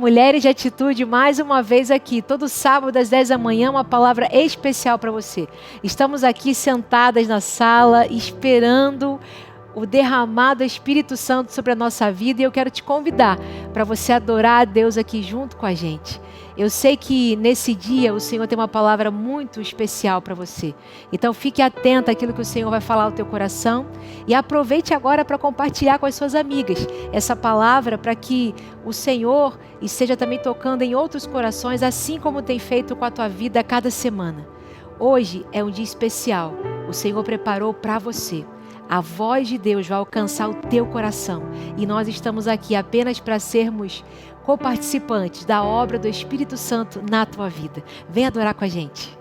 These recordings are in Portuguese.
Mulheres de Atitude, mais uma vez aqui, todo sábado às 10 da manhã, uma palavra especial para você. Estamos aqui sentadas na sala, esperando o derramado do Espírito Santo sobre a nossa vida, e eu quero te convidar para você adorar a Deus aqui junto com a gente. Eu sei que nesse dia o Senhor tem uma palavra muito especial para você. Então fique atenta àquilo que o Senhor vai falar ao teu coração e aproveite agora para compartilhar com as suas amigas essa palavra, para que o Senhor esteja também tocando em outros corações, assim como tem feito com a tua vida a cada semana. Hoje é um dia especial. O Senhor preparou para você. A voz de Deus vai alcançar o teu coração. E nós estamos aqui apenas para sermos coparticipantes da obra do Espírito Santo na tua vida. Vem adorar com a gente.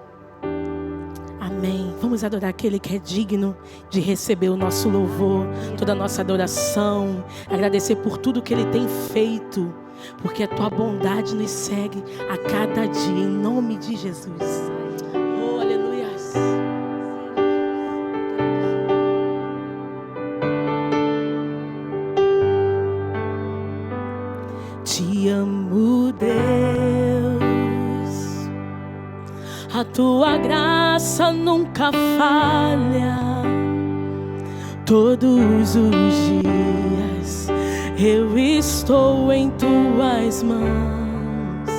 Amém. Vamos adorar aquele que é digno de receber o nosso louvor, toda a nossa adoração. Agradecer por tudo que Ele tem feito, porque a tua bondade nos segue a cada dia, em nome de Jesus. Oh, aleluia. Te amo, Deus, a tua graça nunca falha. Todos os dias eu estou em tuas mãos.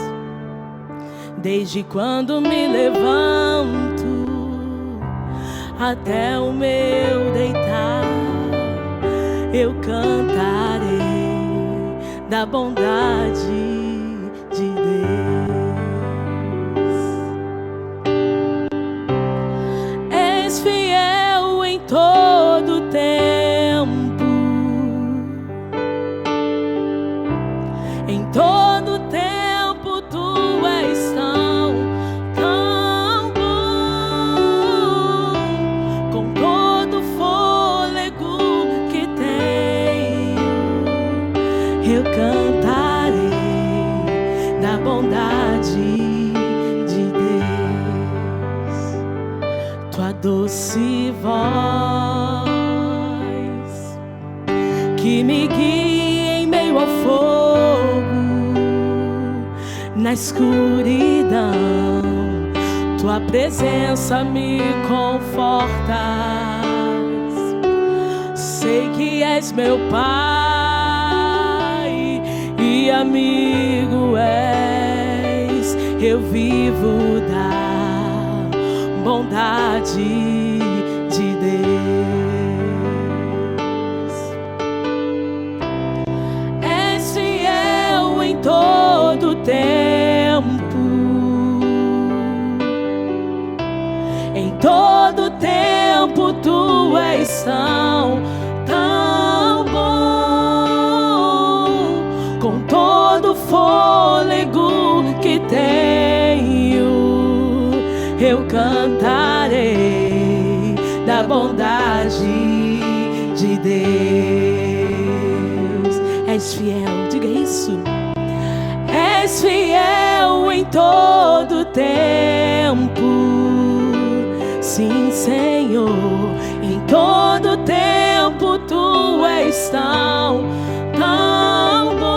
Desde quando me levanto até o meu deitar, eu cantarei da bondade de Deus. És fiel em todo tempo, em todo tempo tu és tão bom. Com todo fôlego que tenho, eu cantarei da bondade de Deus. Tua doce voz que me guia em meio ao fogo, na escuridão, tua presença me conforta. Sei que és meu Pai e amigo és, eu vivo da bondade de Deus. És fiel em todo tempo, em todo tempo tu és tão bom. Com todo fôlego que tenho, eu cantarei da bondade de Deus. És fiel, diga isso. És fiel em todo tempo, sim, Senhor. Em todo tempo tu és tão bom.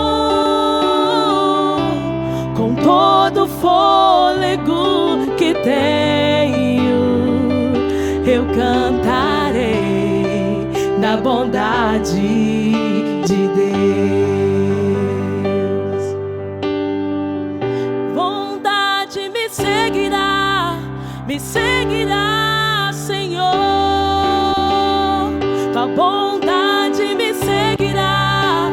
Com todo fôlego que tenho, eu cantarei da bondade de Deus. Bondade me seguirá, Senhor. Tua bondade me seguirá,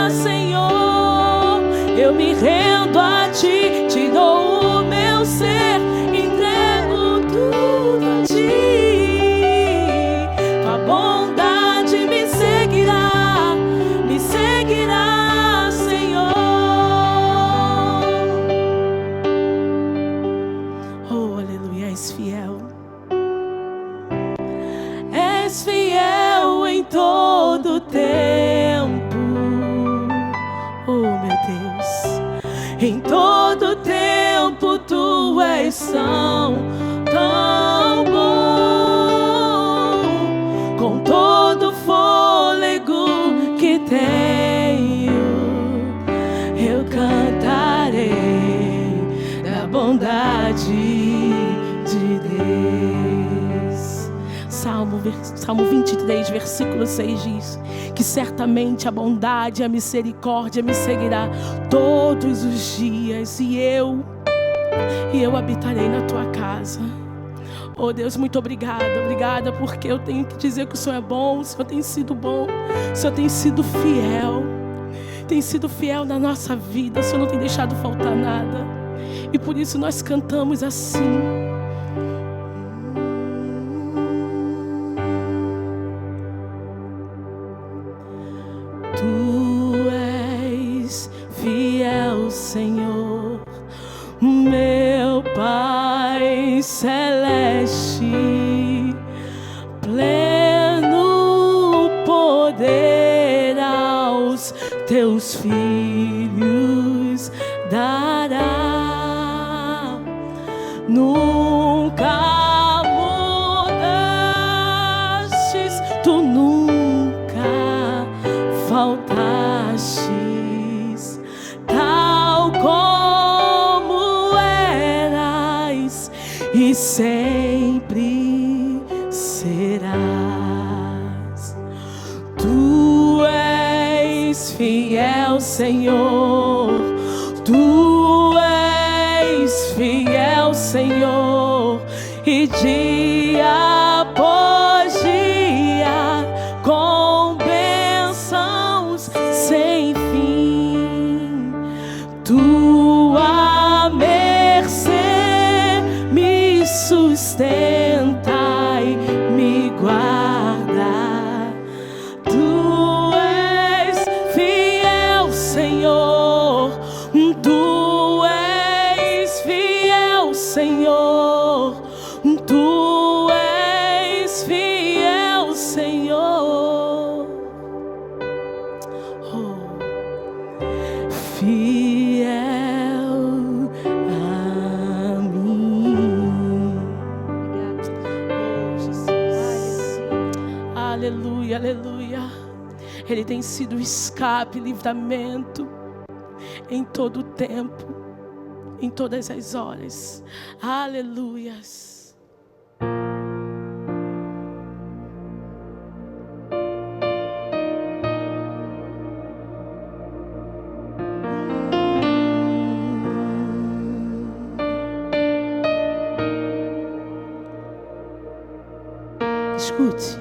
Senhor. Eu me rendo a ti, te dou o meu ser, entrego tudo a ti. Tua bondade me seguirá, Senhor. Oh, aleluia, és fiel. És fiel em todo tempo. Oh, meu Deus, em todo tempo tu és tão bom. Com todo fôlego que tenho, Salmo 23, versículo 6 diz que certamente a bondade e a misericórdia me seguirá todos os dias e eu habitarei na tua casa. Oh Deus, muito obrigada porque eu tenho que dizer que o Senhor é bom, o Senhor tem sido bom, o Senhor tem sido fiel na nossa vida, o Senhor não tem deixado faltar nada. E por isso nós cantamos assim. Tu és fiel, Senhor, meu Pai celeste, pleno poder aos teus filhos dará. Nunca mudastes, tu nunca faltastes, tal como eras e sempre serás. Tu és fiel, Senhor, tu és fiel, Senhor, e dia após dia com bênçãos sem fim. Tua mercê me sustenta e me guarda. Tu és fiel, Senhor, tu és fiel, Senhor, tu és fiel, Senhor. Oh, fiel a mim. Oh, Jesus. Aleluia, aleluia. Ele tem sido escape, livramento em todo o tempo, em todas as horas. Aleluias. Escute.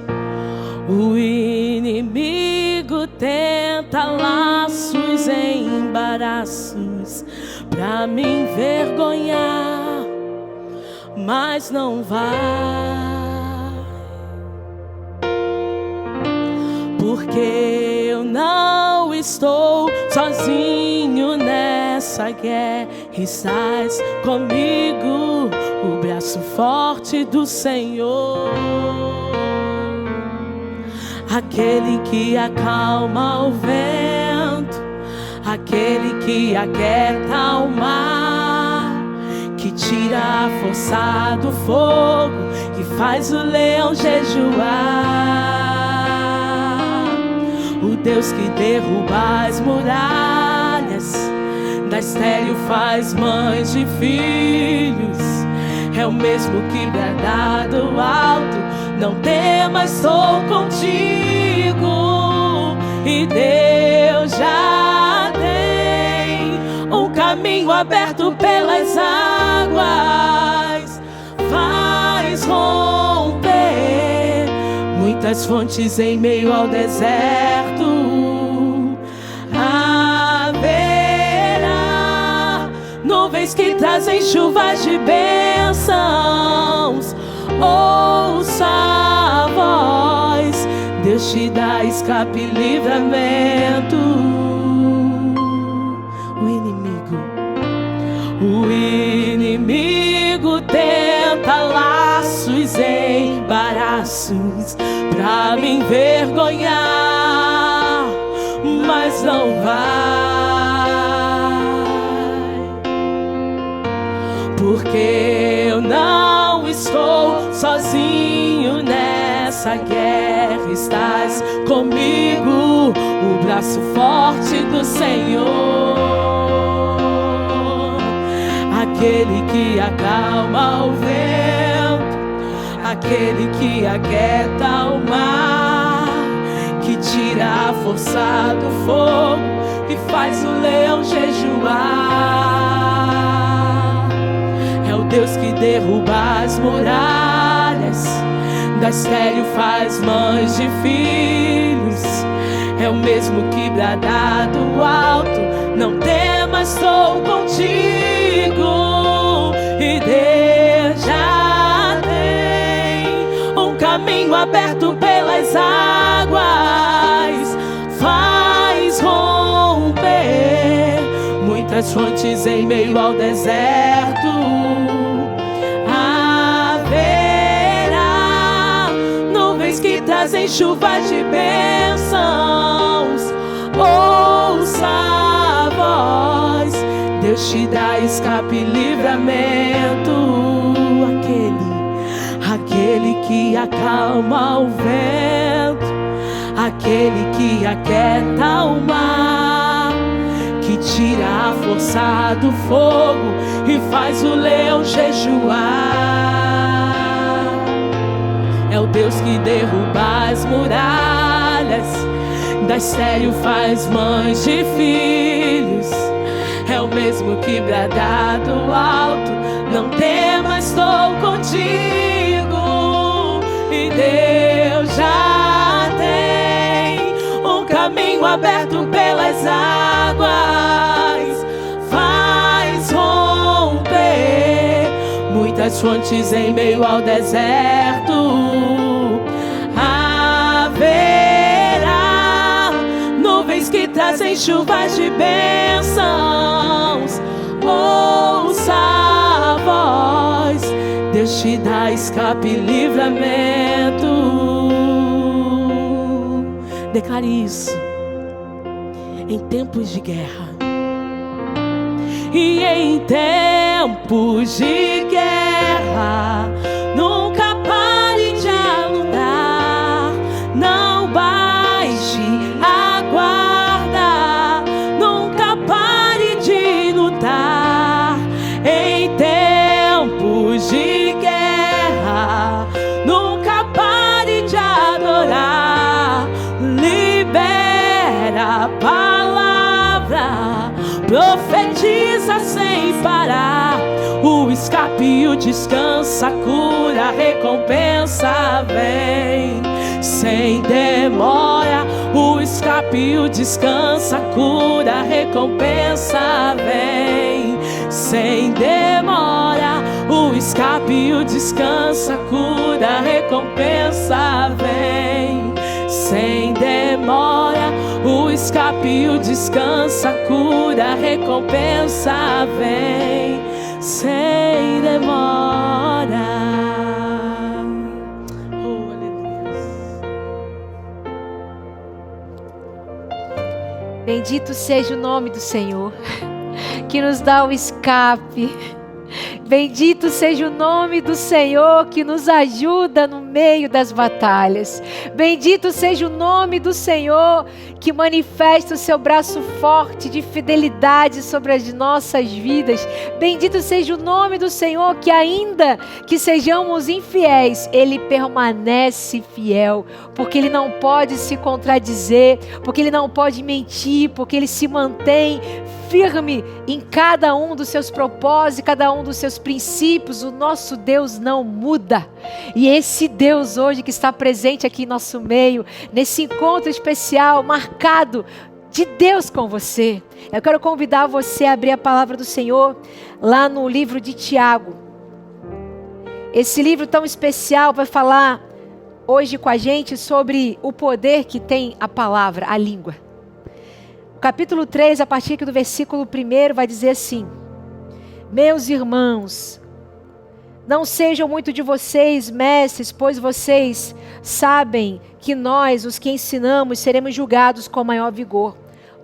O inimigo tenta laços e embaraços pra me envergonhar, mas não vai, porque eu não estou sozinho nessa guerra. Estás comigo, o braço forte do Senhor, aquele que acalma o vento, aquele que aquieta o mar, que tira a força do fogo, que faz o leão jejuar. O Deus que derruba as muralhas, da estéril faz mães de filhos, é o mesmo que brada do alto: não temas, estou contigo. E Deus já tem um caminho aberto pelas águas, faz romper muitas fontes em meio ao deserto. Haverá nuvens que trazem chuvas de bênçãos. Ouça a voz, Deus te dá escape e livramento. O inimigo tenta laços e embaraços pra me envergonhar, mas não vai, porque eu não estou sozinho nessa guerra. Estás comigo, o braço forte do Senhor, aquele que acalma o vento, aquele que aquieta o mar, que tira a força do fogo e faz o leão jejuar. É o Deus que derruba as muralhas, da estéril faz mães de filhos. É o mesmo que brada do alto: não temas, estou contigo. E Deus já tem um caminho aberto pelas águas, faz romper muitas fontes em meio ao deserto. Haverá nuvens que trazem chuva de bênçãos. Ouça a voz, Deus te dá escape e livramento. Aquele que acalma o vento, aquele que aquieta o mar, que tira a força do fogo e faz o leão jejuar. É o Deus que derruba as muralhas, da estéril faz mães de filhos. É o mesmo que brada do alto: não temas, estou contigo. E Deus já tem um caminho aberto pelas águas, faz romper muitas fontes em meio ao deserto. Haverá nuvens que trazem chuvas de bênçãos. Ouça a voz, Deus te dá escape e livramento. Declare isso em tempos de guerra. E em tempos de guerra, nunca pare de lutar. Não baixe a guarda, nunca pare de lutar. Em tempos de guerra, nunca pare de adorar. Libera a palavra, profetiza sem parar. O escape e o descanso, a cura, a recompensa vem sem demora. O escape e o descanso, a cura, a recompensa vem sem demora. O escape e o descanso, a cura, a recompensa vem sem demora. O escape e o descanso, a cura, a recompensa vem sem demora. Oh, aleluia. Bendito seja o nome do Senhor, que nos dá o escape. Bendito seja o nome do Senhor, que nos ajuda no meio das batalhas. Bendito seja o nome do Senhor, que manifesta o seu braço forte de fidelidade sobre as nossas vidas. Bendito seja o nome do Senhor, que ainda que sejamos infiéis, Ele permanece fiel, porque Ele não pode se contradizer, porque Ele não pode mentir, porque Ele se mantém firme em cada um dos seus propósitos, cada um dos seus princípios. O nosso Deus não muda. E esse Deus hoje que está presente aqui em nosso meio, nesse encontro especial, marcado de Deus com você, eu quero convidar você a abrir a palavra do Senhor lá no livro de Tiago. Esse livro tão especial vai falar hoje com a gente sobre o poder que tem a palavra, a língua. Capítulo 3, a partir do versículo 1, vai dizer assim: meus irmãos, não sejam muito de vocês mestres, pois vocês sabem que nós, os que ensinamos, seremos julgados com maior vigor.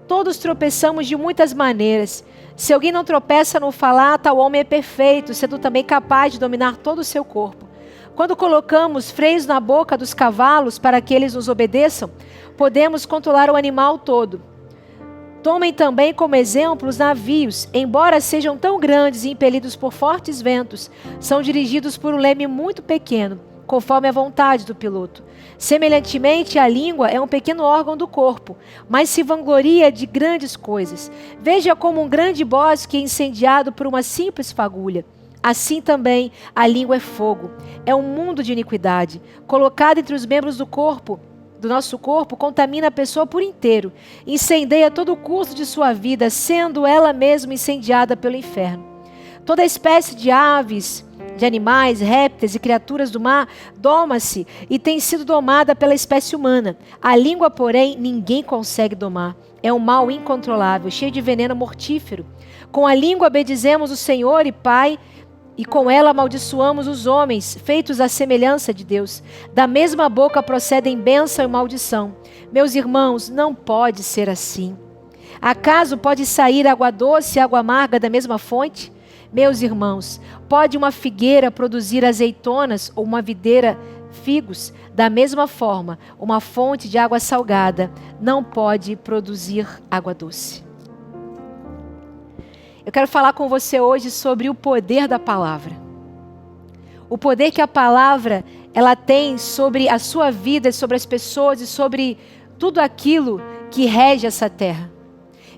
Todos tropeçamos de muitas maneiras. Se alguém não tropeça no falar, tal homem é perfeito, sendo também capaz de dominar todo o seu corpo. Quando colocamos freios na boca dos cavalos para que eles nos obedeçam, podemos controlar o animal todo. Tomem também como exemplo os navios, embora sejam tão grandes e impelidos por fortes ventos, são dirigidos por um leme muito pequeno, conforme a vontade do piloto. Semelhantemente, a língua é um pequeno órgão do corpo, mas se vangloria de grandes coisas. Veja como um grande bosque é incendiado por uma simples fagulha. Assim também a língua é fogo, é um mundo de iniquidade. Colocada entre os membros do nosso corpo, contamina a pessoa por inteiro, incendeia todo o curso de sua vida, sendo ela mesma incendiada pelo inferno. Toda espécie de aves, de animais, répteis e criaturas do mar doma-se e tem sido domada pela espécie humana. A língua, porém, ninguém consegue domar. É um mal incontrolável, cheio de veneno mortífero. Com a língua bendizemos o Senhor e Pai, e com ela amaldiçoamos os homens, feitos à semelhança de Deus. Da mesma boca procedem bênção e maldição. Meus irmãos, não pode ser assim. Acaso pode sair água doce e água amarga da mesma fonte? Meus irmãos, pode uma figueira produzir azeitonas ou uma videira figos? Da mesma forma, uma fonte de água salgada não pode produzir água doce. Eu quero falar com você hoje sobre o poder da palavra. O poder que a palavra ela tem sobre a sua vida, sobre as pessoas e sobre tudo aquilo que rege essa terra.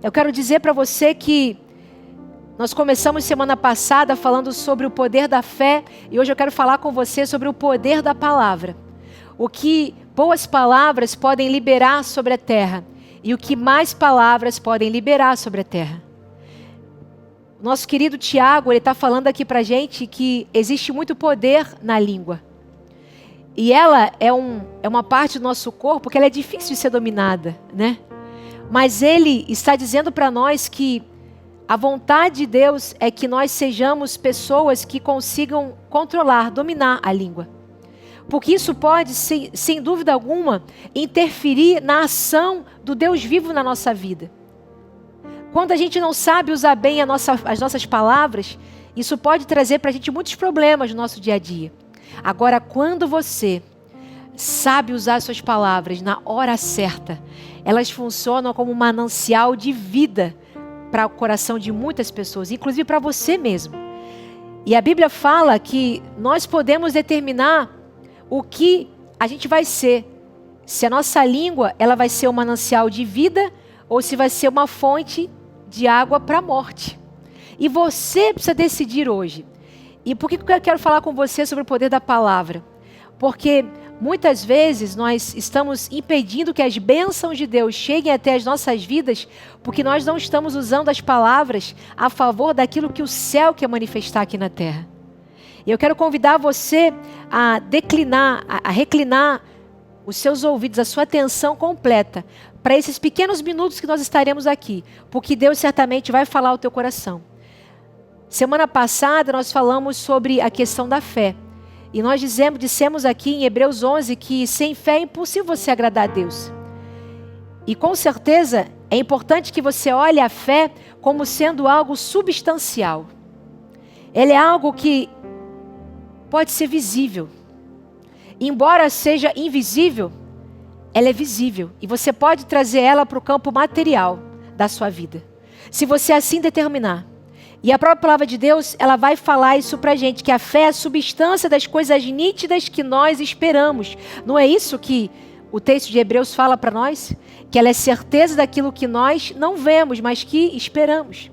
Eu quero dizer para você que nós começamos semana passada falando sobre o poder da fé e hoje eu quero falar com você sobre o poder da palavra. O que boas palavras podem liberar sobre a terra e o que mais palavras podem liberar sobre a terra. Nosso querido Tiago, ele está falando aqui para a gente que existe muito poder na língua. E ela é uma parte do nosso corpo que ela é difícil de ser dominada, né? Mas ele está dizendo para nós que a vontade de Deus é que nós sejamos pessoas que consigam controlar, dominar a língua. Porque isso pode, sem dúvida alguma, interferir na ação do Deus vivo na nossa vida. Quando a gente não sabe usar bem as nossas palavras, isso pode trazer para a gente muitos problemas no nosso dia a dia. Agora, quando você sabe usar as suas palavras na hora certa, elas funcionam como um manancial de vida para o coração de muitas pessoas, inclusive para você mesmo. E a Bíblia fala que nós podemos determinar o que a gente vai ser. Se a nossa língua ela vai ser um manancial de vida ou se vai ser uma fonte de água para a morte. E você precisa decidir hoje. E por que eu quero falar com você sobre o poder da palavra? Porque muitas vezes nós estamos impedindo que as bênçãos de Deus cheguem até as nossas vidas porque nós não estamos usando as palavras a favor daquilo que o céu quer manifestar aqui na terra. E eu quero convidar você a reclinar os seus ouvidos, a sua atenção completa para esses pequenos minutos que nós estaremos aqui, porque Deus certamente vai falar ao teu coração. Semana passada nós falamos sobre a questão da fé. E nós dissemos aqui em Hebreus 11 que sem fé é impossível você agradar a Deus. E com certeza é importante que você olhe a fé como sendo algo substancial. Ela é algo que pode ser visível. Embora seja invisível, ela é visível e você pode trazer ela para o campo material da sua vida. Se você assim determinar. E a própria palavra de Deus, ela vai falar isso para a gente, que a fé é a substância das coisas nítidas que nós esperamos. Não é isso que o texto de Hebreus fala para nós? Que ela é certeza daquilo que nós não vemos, mas que esperamos.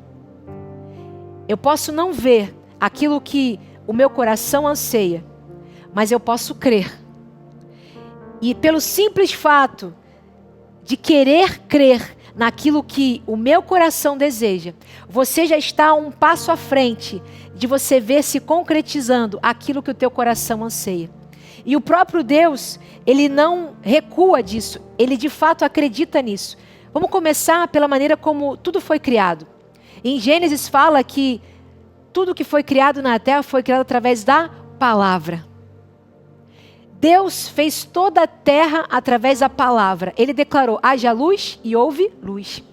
Eu posso não ver aquilo que o meu coração anseia, mas eu posso crer. E pelo simples fato de querer crer naquilo que o meu coração deseja, você já está um passo à frente de você ver se concretizando aquilo que o teu coração anseia. E o próprio Deus, ele não recua disso, ele de fato acredita nisso. Vamos começar pela maneira como tudo foi criado. Em Gênesis fala que tudo que foi criado na terra foi criado através da palavra. Deus fez toda a terra através da palavra. Ele declarou, haja luz e houve luz.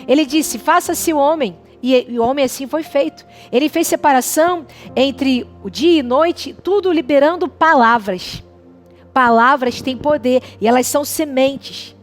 Ele disse, faça-se o homem. E o homem assim foi feito. Ele fez separação entre o dia e noite, tudo liberando palavras. Palavras têm poder e elas são sementes.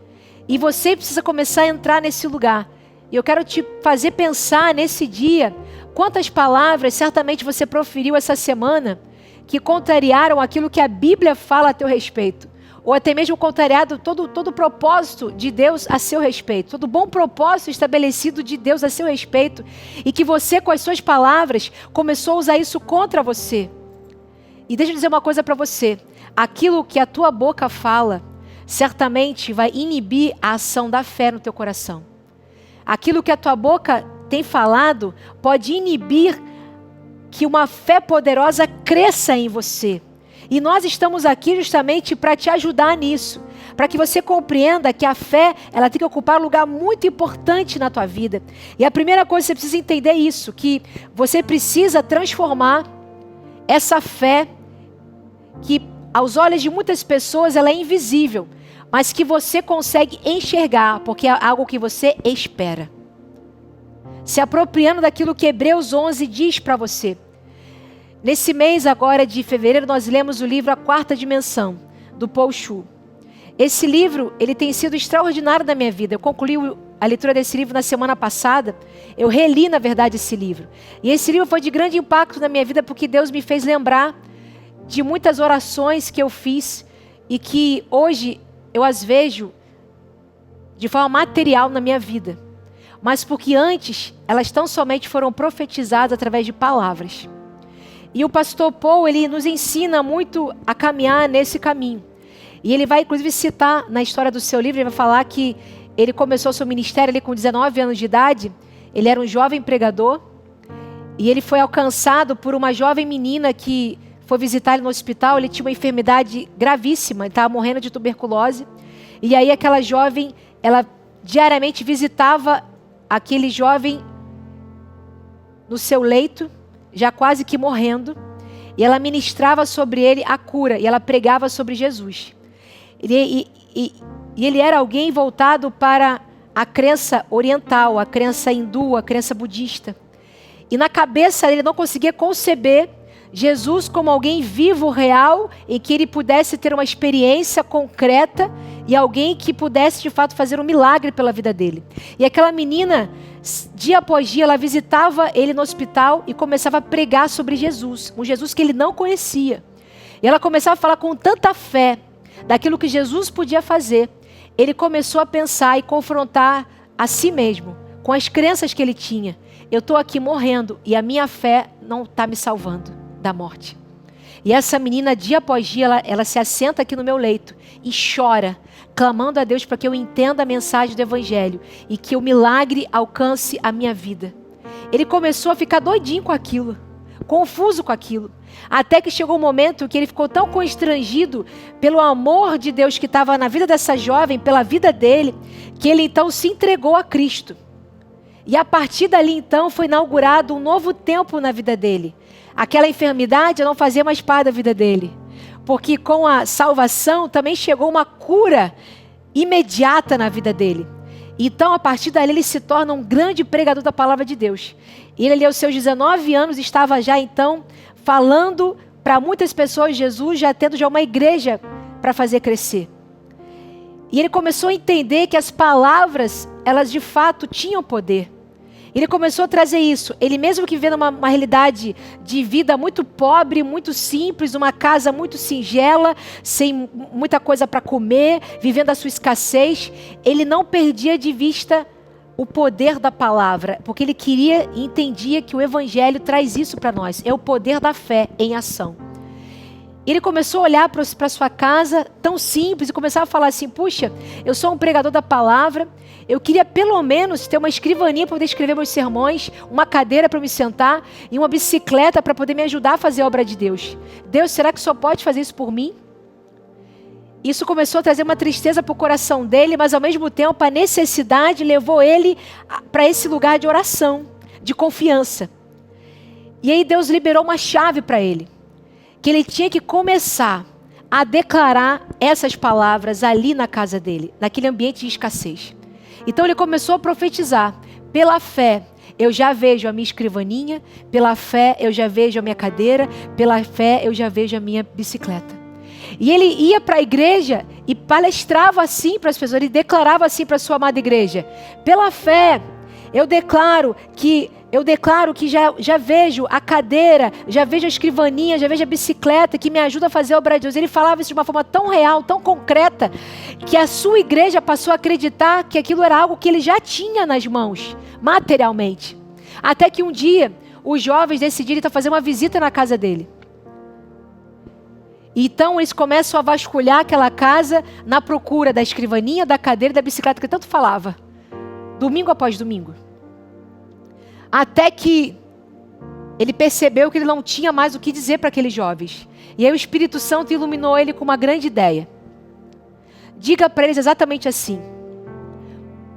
E você precisa começar a entrar nesse lugar. E eu quero te fazer pensar nesse dia, quantas palavras certamente você proferiu essa semana, que contrariaram aquilo que a Bíblia fala a teu respeito. Ou até mesmo contrariado todo o propósito de Deus a seu respeito. Todo bom propósito estabelecido de Deus a seu respeito. E que você, com as suas palavras, começou a usar isso contra você. E deixa eu dizer uma coisa para você. Aquilo que a tua boca fala, certamente vai inibir a ação da fé no teu coração. Aquilo que a tua boca tem falado pode inibir que uma fé poderosa cresça em você. E nós estamos aqui justamente para te ajudar nisso. Para que você compreenda que a fé, ela tem que ocupar um lugar muito importante na tua vida. E a primeira coisa que você precisa entender é isso, que você precisa transformar essa fé que aos olhos de muitas pessoas ela é invisível, mas que você consegue enxergar, porque é algo que você espera. Se apropriando daquilo que Hebreus 11 diz para você. Nesse mês agora de fevereiro, nós lemos o livro A Quarta Dimensão, do Paul Chu. Esse livro, ele tem sido extraordinário na minha vida. Eu concluí a leitura desse livro na semana passada. Eu reli, na verdade, esse livro. E esse livro foi de grande impacto na minha vida, porque Deus me fez lembrar de muitas orações que eu fiz e que hoje eu as vejo de forma material na minha vida. Mas porque antes, elas tão somente foram profetizadas através de palavras. E o pastor Paul, ele nos ensina muito a caminhar nesse caminho. E ele vai, inclusive, citar na história do seu livro, ele vai falar que ele começou seu ministério ali com 19 anos de idade. Ele era um jovem pregador. E ele foi alcançado por uma jovem menina que foi visitar ele no hospital. Ele tinha uma enfermidade gravíssima, ele estava morrendo de tuberculose. E aí aquela jovem, ela diariamente visitava aquele jovem no seu leito, já quase que morrendo, e ela ministrava sobre ele a cura, e ela pregava sobre Jesus. E ele era alguém voltado para a crença oriental, a crença hindu, a crença budista. E na cabeça ele não conseguia conceber Jesus como alguém vivo, real, em que ele pudesse ter uma experiência concreta e alguém que pudesse de fato fazer um milagre pela vida dele. E aquela menina, dia após dia, ela visitava ele no hospital e começava a pregar sobre Jesus, um Jesus que ele não conhecia. E ela começava a falar com tanta fé daquilo que Jesus podia fazer. Ele começou a pensar e confrontar a si mesmo com as crenças que ele tinha. Eu estou aqui morrendo e a minha fé não está me salvando da morte. E essa menina, dia após dia, ela se assenta aqui no meu leito e chora, clamando a Deus para que eu entenda a mensagem do Evangelho e que o milagre alcance a minha vida. Ele começou a ficar doidinho com aquilo, confuso com aquilo, até que chegou um momento que ele ficou tão constrangido pelo amor de Deus que estava na vida dessa jovem, pela vida dele, que ele então se entregou a Cristo. E a partir dali então foi inaugurado um novo tempo na vida dele. Aquela enfermidade não fazia mais parte da vida dele. Porque com a salvação também chegou uma cura imediata na vida dele. Então, a partir dali, ele se torna um grande pregador da palavra de Deus. E ele, aos seus 19 anos, estava já então falando para muitas pessoas de Jesus, já tendo já uma igreja para fazer crescer. E ele começou a entender que as palavras, elas de fato tinham poder. Ele começou a trazer isso. Ele mesmo que vivendo uma realidade de vida muito pobre, muito simples, uma casa muito singela, sem muita coisa para comer, vivendo a sua escassez, ele não perdia de vista o poder da palavra, porque ele queria e entendia que o Evangelho traz isso para nós. É o poder da fé em ação. Ele começou a olhar para a sua casa, tão simples, e começava a falar assim, puxa, eu sou um pregador da palavra, eu queria pelo menos ter uma escrivaninha para poder escrever meus sermões, uma cadeira para me sentar e uma bicicleta para poder me ajudar a fazer a obra de Deus. Deus, será que só pode fazer isso por mim? Isso começou a trazer uma tristeza para o coração dele, mas ao mesmo tempo a necessidade levou ele para esse lugar de oração, de confiança. E aí Deus liberou uma chave para ele. Que ele tinha que começar a declarar essas palavras ali na casa dele, naquele ambiente de escassez. Então ele começou a profetizar. Pela fé, eu já vejo a minha escrivaninha. Pela fé, eu já vejo a minha cadeira. Pela fé, eu já vejo a minha bicicleta. E ele ia para a igreja e palestrava assim para as pessoas. Ele declarava assim para a sua amada igreja. Pela fé, Eu declaro que já vejo a cadeira, já vejo a escrivaninha, já vejo a bicicleta que me ajuda a fazer a obra de Deus. Ele falava isso de uma forma tão real, tão concreta, que a sua igreja passou a acreditar que aquilo era algo que ele já tinha nas mãos, materialmente. Até que um dia, os jovens decidiram fazer uma visita na casa dele. Então eles começam a vasculhar aquela casa na procura da escrivaninha, da cadeira e da bicicleta que tanto falava. Domingo após domingo. Até que ele percebeu que ele não tinha mais o que dizer para aqueles jovens. E aí o Espírito Santo iluminou ele com uma grande ideia. Diga para eles exatamente assim.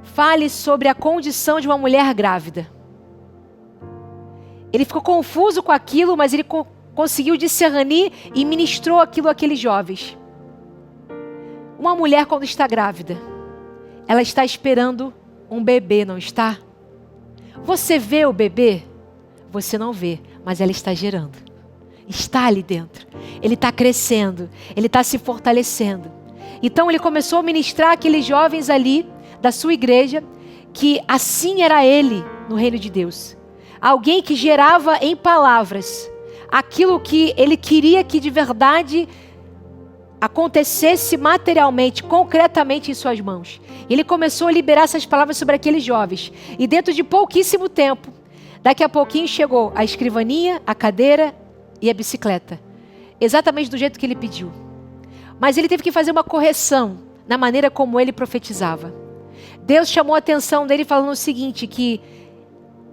Fale sobre a condição de uma mulher grávida. Ele ficou confuso com aquilo, mas ele conseguiu discernir e ministrou aquilo àqueles jovens. Uma mulher quando está grávida, ela está esperando um bebê, não está? Você vê o bebê? Você não vê, mas ela está gerando. Está ali dentro. Ele está crescendo, ele está se fortalecendo. Então ele começou a ministrar aqueles jovens ali da sua igreja, que assim era ele no reino de Deus. Alguém que gerava em palavras aquilo que ele queria que de verdade acontecesse materialmente, concretamente em suas mãos. Ele começou a liberar essas palavras sobre aqueles jovens. E dentro de pouquíssimo tempo, daqui a pouquinho chegou a escrivaninha, a cadeira e a bicicleta. Exatamente do jeito que ele pediu. Mas ele teve que fazer uma correção na maneira como ele profetizava. Deus chamou a atenção dele falando o seguinte, que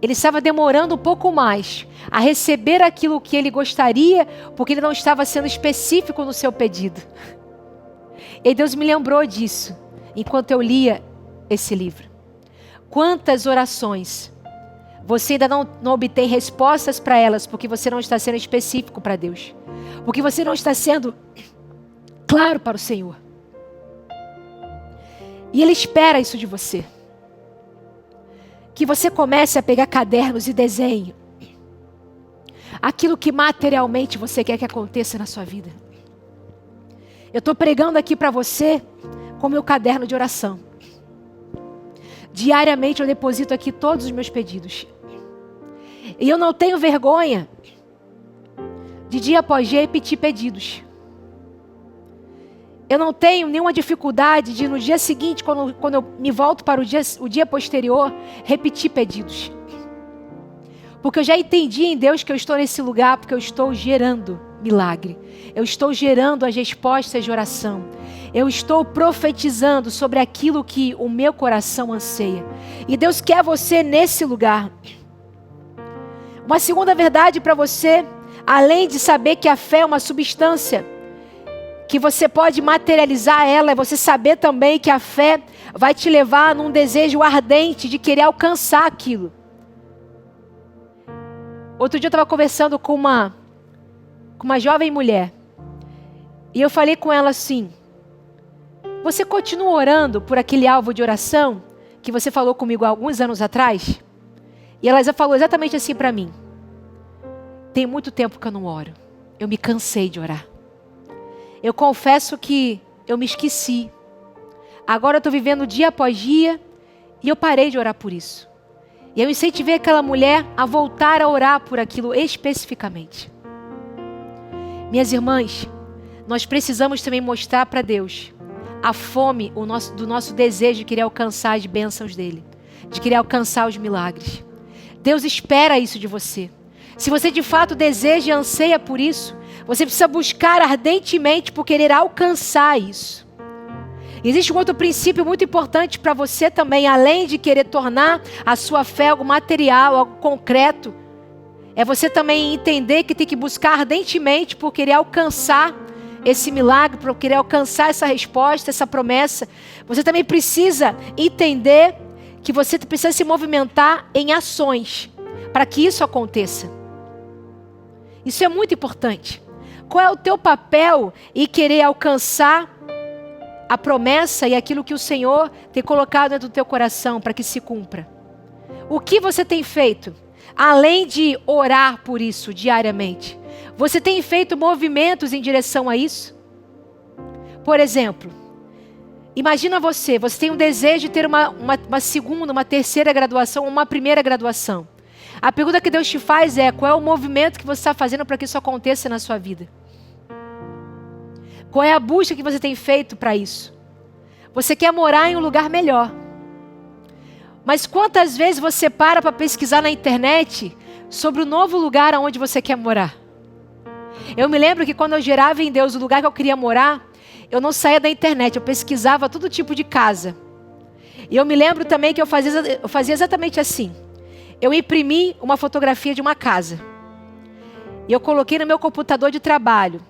ele estava demorando um pouco mais a receber aquilo que ele gostaria, porque ele não estava sendo específico no seu pedido. E Deus me lembrou disso, enquanto eu lia esse livro. Quantas orações você ainda não obtém respostas para elas, porque você não está sendo específico para Deus. Porque você não está sendo claro para o Senhor. E Ele espera isso de você. Que você comece a pegar cadernos e desenhe aquilo que materialmente você quer que aconteça na sua vida. Eu estou pregando aqui para você com meu caderno de oração. Diariamente eu deposito aqui todos os meus pedidos. E eu não tenho vergonha de dia após dia repetir pedidos. Eu não tenho nenhuma dificuldade de no dia seguinte, quando eu me volto para o dia posterior, repetir pedidos. Porque eu já entendi em Deus que eu estou nesse lugar porque eu estou gerando milagre. Eu estou gerando as respostas de oração. Eu estou profetizando sobre aquilo que o meu coração anseia. E Deus quer você nesse lugar. Uma segunda verdade para você, além de saber que a fé é uma substância, que você pode materializar ela, é você saber também que a fé vai te levar num desejo ardente de querer alcançar aquilo. Outro dia eu estava conversando com uma jovem mulher. E eu falei com ela assim: você continua orando por aquele alvo de oração que você falou comigo há alguns anos atrás? E ela falou exatamente assim para mim: tem muito tempo que eu não oro. Eu me cansei de orar. Eu confesso que eu me esqueci. Agora eu estou vivendo dia após dia e eu parei de orar por isso. E eu incentivei aquela mulher a voltar a orar por aquilo especificamente. Minhas irmãs, nós precisamos também mostrar para Deus a fome do nosso desejo de querer alcançar as bênçãos dEle, de querer alcançar os milagres. Deus espera isso de você. Se você de fato deseja e anseia por isso, você precisa buscar ardentemente por querer alcançar isso. Existe um outro princípio muito importante para você também, além de querer tornar a sua fé algo material, algo concreto. É você também entender que tem que buscar ardentemente por querer alcançar esse milagre, por querer alcançar essa resposta, essa promessa. Você também precisa entender que você precisa se movimentar em ações para que isso aconteça. Isso é muito importante. Qual é o teu papel em querer alcançar a promessa e aquilo que o Senhor tem colocado dentro do teu coração para que se cumpra? O que você tem feito? Além de orar por isso diariamente, você tem feito movimentos em direção a isso? Por exemplo, Imagina você tem um desejo de ter uma segunda, uma terceira graduação, uma primeira graduação. A pergunta que Deus te faz é: qual é o movimento que você está fazendo para que isso aconteça na sua vida? Qual é a busca que você tem feito para isso? Você quer morar em um lugar melhor. Mas quantas vezes você para pesquisar na internet sobre o novo lugar aonde você quer morar? Eu me lembro que quando eu gerava em Deus o lugar que eu queria morar, eu não saía da internet, eu pesquisava todo tipo de casa. E eu me lembro também que eu fazia exatamente assim. Eu imprimi uma fotografia de uma casa. E eu coloquei no meu computador de trabalho.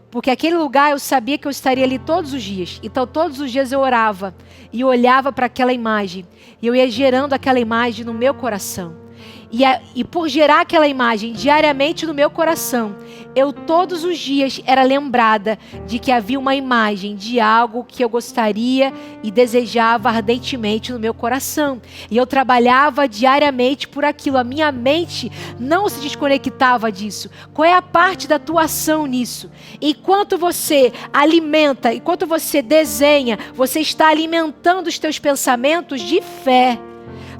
Porque aquele lugar eu sabia que eu estaria ali todos os dias. Então todos os dias eu orava e olhava para aquela imagem. E eu ia gerando aquela imagem no meu coração. E por gerar aquela imagem diariamente no meu coração, eu todos os dias era lembrada de que havia uma imagem de algo que eu gostaria e desejava ardentemente no meu coração. E eu trabalhava diariamente por aquilo. A minha mente não se desconectava disso. Qual é a parte da tua ação nisso? Enquanto você alimenta, enquanto você desenha, você está alimentando os teus pensamentos de fé.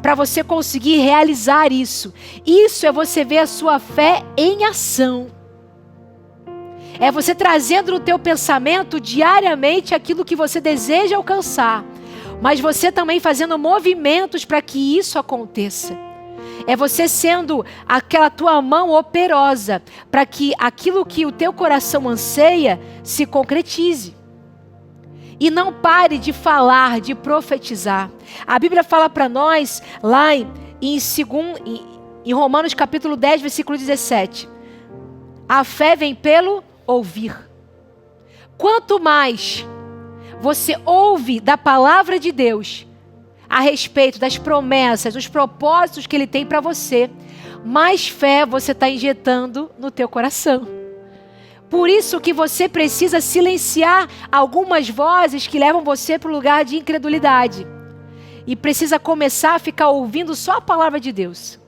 Para você conseguir realizar isso. Isso é você ver a sua fé em ação. É você trazendo no teu pensamento diariamente aquilo que você deseja alcançar. Mas você também fazendo movimentos para que isso aconteça. É você sendo aquela tua mão operosa para que aquilo que o teu coração anseia se concretize. E não pare de falar, de profetizar. A Bíblia fala para nós, lá em Romanos capítulo 10, versículo 17. A fé vem pelo ouvir. Quanto mais você ouve da palavra de Deus, a respeito das promessas, dos propósitos que Ele tem para você, mais fé você está injetando no teu coração. Por isso que você precisa silenciar algumas vozes que levam você para o lugar de incredulidade. E precisa começar a ficar ouvindo só a palavra de Deus.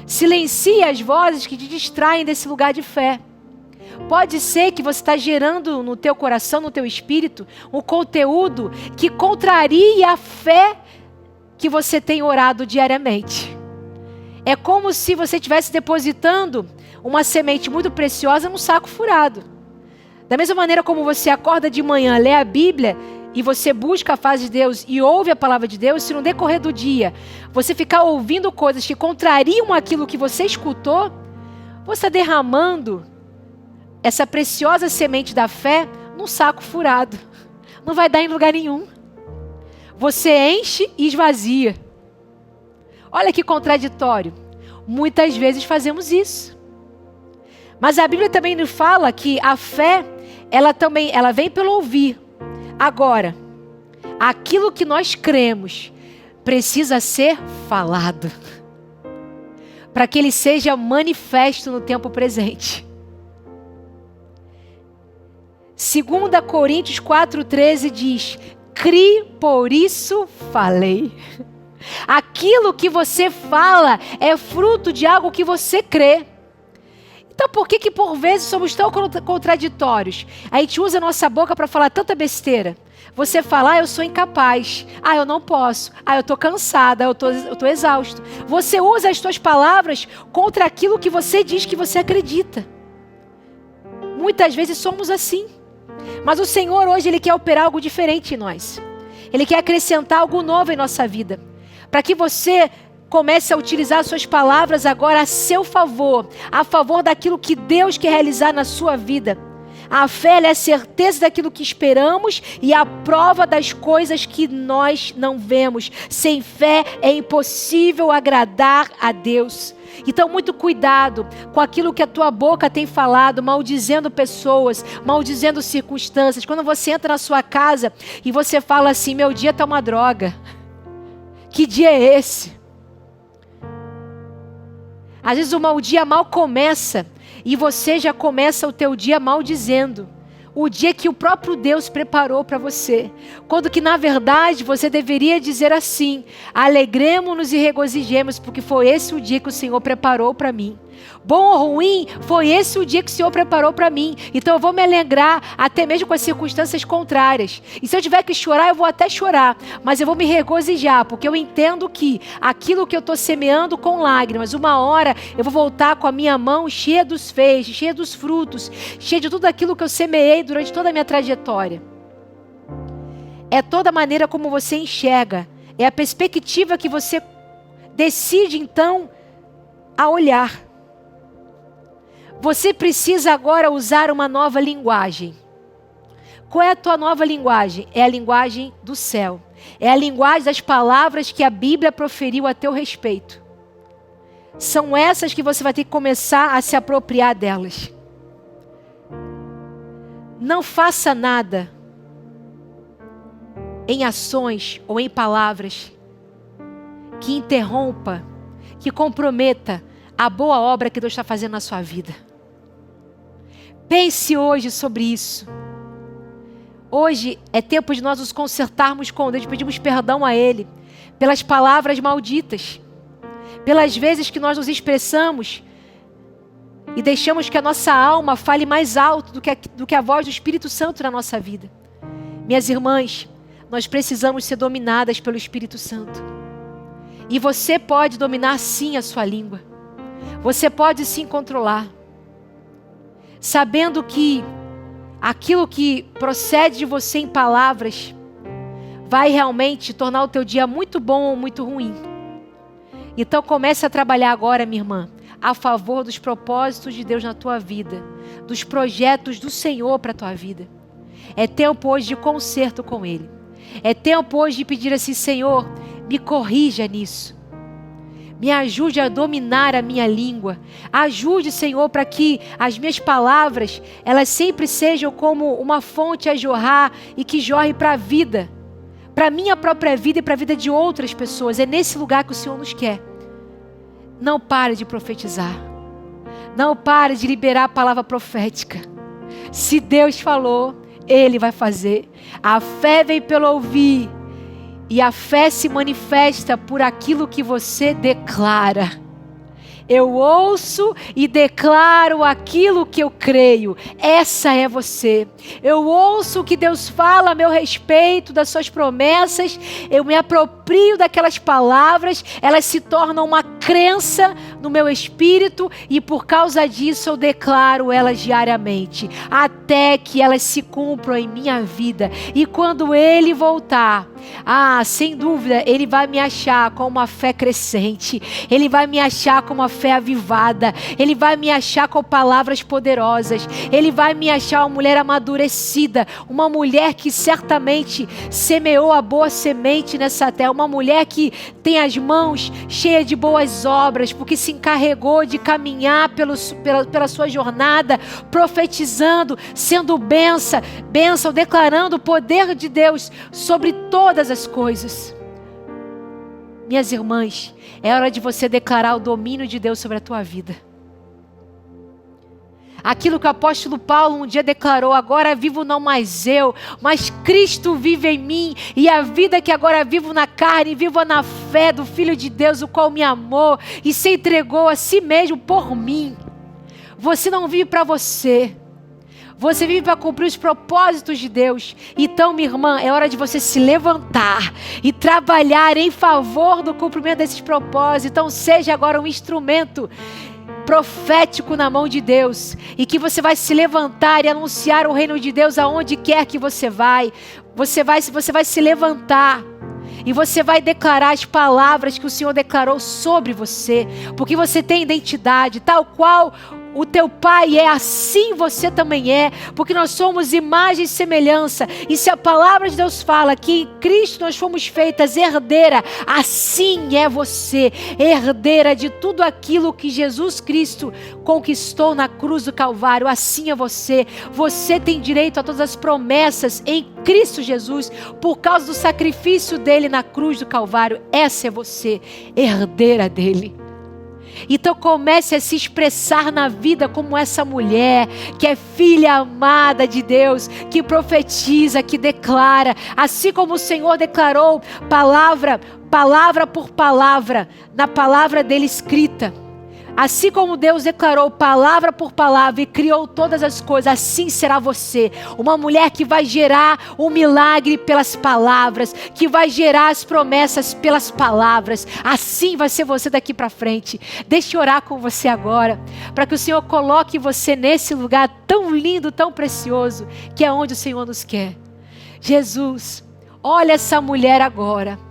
Silencie as vozes que te distraem desse lugar de fé. Pode ser que você está gerando no teu coração, no teu espírito, um conteúdo que contrarie a fé que você tem orado diariamente. É como se você estivesse depositando uma semente muito preciosa num saco furado. Da mesma maneira como você acorda de manhã, lê a Bíblia e você busca a face de Deus e ouve a palavra de Deus, se no decorrer do dia você ficar ouvindo coisas que contrariam aquilo que você escutou, você está derramando essa preciosa semente da fé num saco furado. Não vai dar em lugar nenhum. Você enche e esvazia. Olha que contraditório. Muitas vezes fazemos isso. Mas a Bíblia também nos fala que a fé, ela vem pelo ouvir. Agora, aquilo que nós cremos precisa ser falado, para que ele seja manifesto no tempo presente. 2 Coríntios 4,13 diz: "Cri, por isso falei." Aquilo que você fala é fruto de algo que você crê. Então por que por vezes somos tão contraditórios? A gente usa a nossa boca para falar tanta besteira. Você fala: eu sou incapaz, eu não posso, eu estou cansada, eu estou exausto. Você usa as suas palavras contra aquilo que você diz que você acredita. Muitas vezes somos assim. Mas o Senhor hoje, Ele quer operar algo diferente em nós. Ele quer acrescentar algo novo em nossa vida. Para que você comece a utilizar suas palavras agora a seu favor, a favor daquilo que Deus quer realizar na sua vida. A fé é a certeza daquilo que esperamos e a prova das coisas que nós não vemos. Sem fé é impossível agradar a Deus. Então, muito cuidado com aquilo que a tua boca tem falado, maldizendo pessoas, maldizendo circunstâncias. Quando você entra na sua casa e você fala assim: meu dia está uma droga. Que dia é esse? Às vezes o dia mal começa e você já começa o teu dia maldizendo. o dia que o próprio Deus preparou para você. Quando que, na verdade, você deveria dizer assim: alegremos-nos e regozijemos, porque foi esse o dia que o Senhor preparou para mim. Bom ou ruim, foi esse o dia que o Senhor preparou para mim. Então eu vou me alegrar até mesmo com as circunstâncias contrárias. E se eu tiver que chorar, eu vou até chorar. Mas eu vou me regozijar, porque eu entendo que aquilo que eu estou semeando com lágrimas, uma hora eu vou voltar com a minha mão cheia dos feixes, cheia dos frutos, cheia de tudo aquilo que eu semeei durante toda a minha trajetória. É toda a maneira como você enxerga. É a perspectiva que você decide então a olhar. Você precisa agora usar uma nova linguagem. Qual é a tua nova linguagem? É a linguagem do céu. É a linguagem das palavras que a Bíblia proferiu a teu respeito. São essas que você vai ter que começar a se apropriar delas. Não faça nada em ações ou em palavras que interrompa, que comprometa a boa obra que Deus está fazendo na sua vida. Pense hoje sobre isso. Hoje é tempo de nós nos consertarmos com Deus, pedimos perdão a Ele pelas palavras malditas, pelas vezes que nós nos expressamos e deixamos que a nossa alma fale mais alto do que a voz do Espírito Santo na nossa vida. Minhas irmãs, nós precisamos ser dominadas pelo Espírito Santo. E você pode dominar sim a sua língua. Você pode sim controlar. Sabendo que aquilo que procede de você em palavras vai realmente tornar o teu dia muito bom ou muito ruim. Então comece a trabalhar agora, minha irmã, a favor dos propósitos de Deus na tua vida, dos projetos do Senhor para a tua vida. É tempo hoje de conserto com Ele. É tempo hoje de pedir assim: Senhor, me corrija nisso. Me ajude a dominar a minha língua. Ajude, Senhor, para que as minhas palavras, elas sempre sejam como uma fonte a jorrar e que jorre para a vida. Para a minha própria vida e para a vida de outras pessoas. É nesse lugar que o Senhor nos quer. Não pare de profetizar. Não pare de liberar a palavra profética. Se Deus falou, Ele vai fazer. A fé vem pelo ouvir. E a fé se manifesta por aquilo que você declara. Eu ouço e declaro aquilo que eu creio. Essa é você. Eu ouço o que Deus fala a meu respeito, das suas promessas. Eu me aproprio daquelas palavras. Elas se tornam uma crença no meu espírito. E por causa disso eu declaro elas diariamente. Até que elas se cumpram em minha vida. E quando Ele voltar, sem dúvida, Ele vai me achar com uma fé crescente. Ele vai me achar com uma fé avivada. Ele vai me achar com palavras poderosas. Ele vai me achar uma mulher amadurecida. Uma mulher que certamente semeou a boa semente nessa terra. Uma mulher que tem as mãos cheias de boas obras, porque se encarregou de caminhar pela sua jornada, profetizando, sendo bênção, declarando o poder de Deus sobre todas as coisas. Minhas irmãs, é hora de você declarar o domínio de Deus sobre a tua vida. Aquilo que o apóstolo Paulo um dia declarou: agora vivo não mais eu, mas Cristo vive em mim, e a vida que agora vivo na carne, vivo na fé do Filho de Deus, o qual me amou e se entregou a si mesmo por mim. Você não vive para você. Você vive para cumprir os propósitos de Deus. Então, minha irmã, é hora de você se levantar e trabalhar em favor do cumprimento desses propósitos. Então, seja agora um instrumento profético na mão de Deus, e que você vai se levantar e anunciar o reino de Deus aonde quer que você vai. Você vai se levantar e você vai declarar as palavras que o Senhor declarou sobre você, porque você tem identidade, tal qual o teu pai é, assim você também é, porque nós somos imagem e semelhança. E se a palavra de Deus fala que em Cristo nós fomos feitas herdeira, assim é você, herdeira de tudo aquilo que Jesus Cristo conquistou na cruz do Calvário. Assim é você. Você tem direito a todas as promessas em Cristo Jesus, por causa do sacrifício dele na cruz do Calvário. Essa é você, herdeira dele. Então comece a se expressar na vida como essa mulher que é filha amada de Deus, que profetiza, que declara, assim como o Senhor declarou palavra por palavra, na palavra dele escrita. Assim como Deus declarou palavra por palavra e criou todas as coisas, assim será você. Uma mulher que vai gerar o milagre pelas palavras, que vai gerar as promessas pelas palavras. Assim vai ser você daqui para frente. Deixa eu orar com você agora, para que o Senhor coloque você nesse lugar tão lindo, tão precioso, que é onde o Senhor nos quer. Jesus, olha essa mulher agora.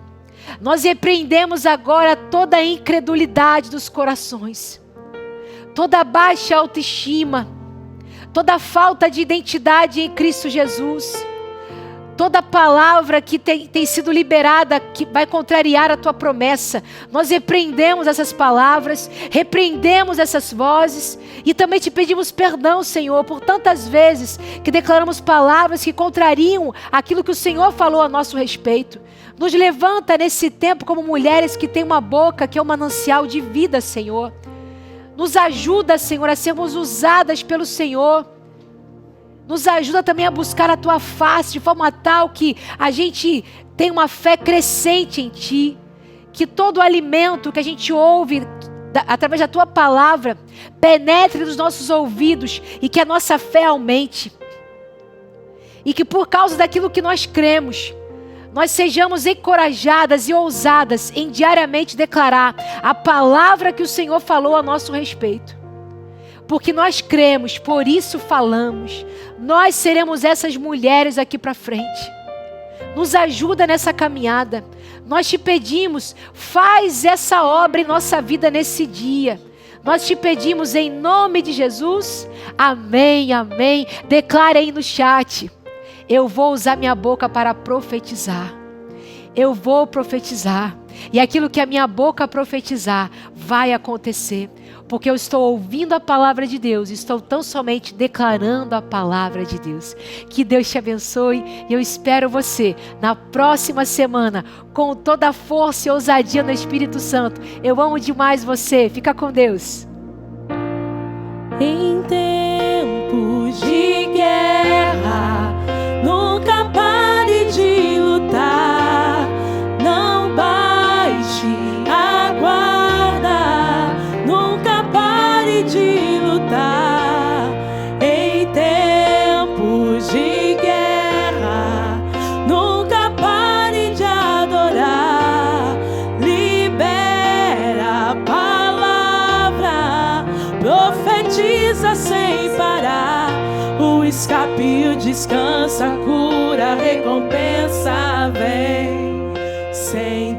Nós repreendemos agora toda a incredulidade dos corações, toda a baixa autoestima, toda a falta de identidade em Cristo Jesus, toda palavra que tem sido liberada, que vai contrariar a tua promessa. Nós repreendemos essas palavras, repreendemos essas vozes e também te pedimos perdão, Senhor, por tantas vezes que declaramos palavras que contrariam aquilo que o Senhor falou a nosso respeito. Nos levanta nesse tempo como mulheres que têm uma boca que é um manancial de vida, Senhor. Nos ajuda, Senhor, a sermos usadas pelo Senhor. Nos ajuda também a buscar a Tua face de forma tal que a gente tenha uma fé crescente em Ti. Que todo o alimento que a gente ouve através da Tua palavra penetre nos nossos ouvidos e que a nossa fé aumente. E que por causa daquilo que nós cremos, nós sejamos encorajadas e ousadas em diariamente declarar a palavra que o Senhor falou a nosso respeito. Porque nós cremos, por isso falamos. Nós seremos essas mulheres aqui para frente. Nos ajuda nessa caminhada. Nós te pedimos, faz essa obra em nossa vida nesse dia. Nós te pedimos em nome de Jesus. Amém, amém. Declare aí no chat. Eu vou usar minha boca para profetizar. Eu vou profetizar. E aquilo que a minha boca profetizar vai acontecer. Porque eu estou ouvindo a palavra de Deus. Estou tão somente declarando a palavra de Deus. Que Deus te abençoe. E eu espero você na próxima semana. Com toda a força e ousadia no Espírito Santo. Eu amo demais você. Fica com Deus. Em tempos de guerra, nunca pare de lutar, não baixe a guarda, nunca pare de lutar. Em tempos de guerra, nunca pare de adorar, libera a palavra, profetiza sem parar. O escape, o descanso, a cura, a recompensa vem sem